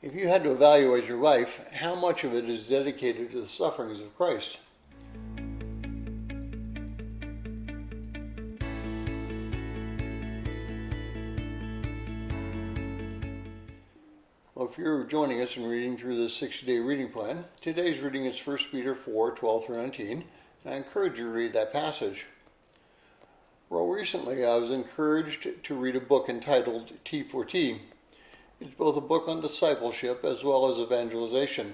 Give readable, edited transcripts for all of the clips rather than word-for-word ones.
If you had to evaluate your life, how much of it is dedicated to the sufferings of Christ? Well, if you're joining us and reading through the 60-day reading plan, today's reading is 1 Peter 4, 12 through 19, and I encourage you to read that passage. Well, recently I was encouraged to read a book entitled T for T. It's both a book on discipleship as well as evangelization.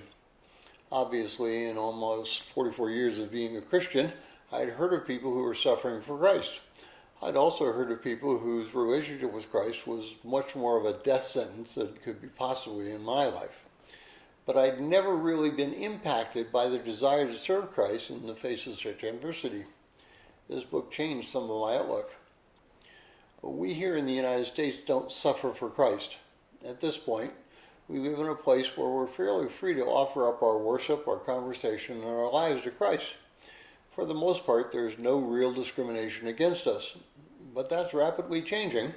Obviously, in almost 44 years of being a Christian, I'd heard of people who were suffering for Christ. I'd also heard of people whose relationship with Christ was much more of a death sentence than could be possibly in my life. But I'd never really been impacted by their desire to serve Christ in the face of such adversity. This book changed some of my outlook. But we here in the United States don't suffer for Christ. At this point, we live in a place where we're fairly free to offer up our worship, our conversation, and our lives to Christ. For the most part, there's no real discrimination against us. But that's rapidly changing,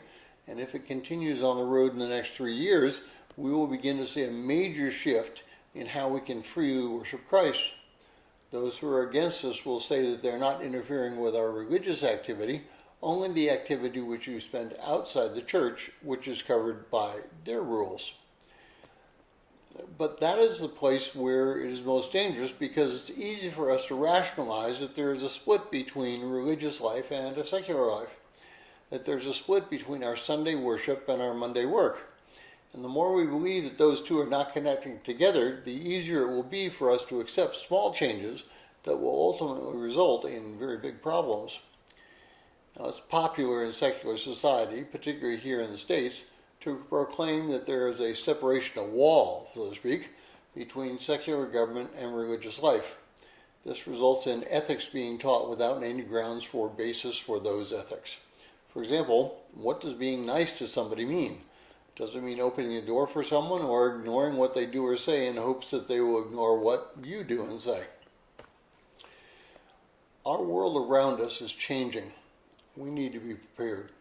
and if it continues on the road in the next 3 years, we will begin to see a major shift in how we can freely worship Christ. Those who are against us will say that they're not interfering with our religious activity, only the activity which you spend outside the church, which is covered by their rules. But that is the place where it is most dangerous, because it's easy for us to rationalize that there is a split between religious life and a secular life, that there's a split between our Sunday worship and our Monday work. And the more we believe that those two are not connecting together, the easier it will be for us to accept small changes that will ultimately result in very big problems. Now, it's popular in secular society, particularly here in the States, to proclaim that there is a separation, a wall, so to speak, between secular government and religious life. This results in ethics being taught without any grounds for basis for those ethics. For example, what does being nice to somebody mean? Does it mean opening the door for someone, or ignoring what they do or say in hopes that they will ignore what you do and say? Our world around us is changing. We need to be prepared.